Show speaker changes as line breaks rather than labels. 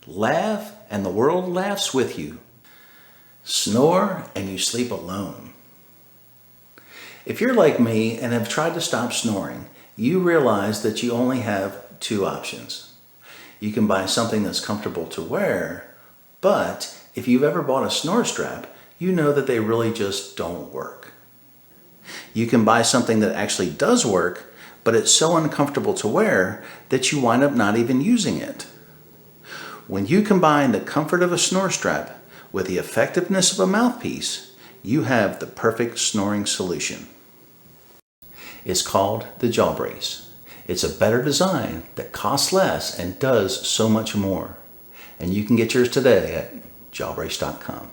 Laugh and the world laughs with you. Snore and you sleep alone. If you're like me and have tried to stop snoring, you realize that you only have two options. You can buy something that's comfortable to wear, but if you've ever bought a snore strap, you know that they really just don't work. You can buy something that actually does work, but it's so uncomfortable to wear that you wind up not even using it. When you combine the comfort of a snore strap with the effectiveness of a mouthpiece, you have the perfect snoring solution. It's called the Jaw Brace. It's a better design that costs less and does so much more. And you can get yours today at jawbrace.com.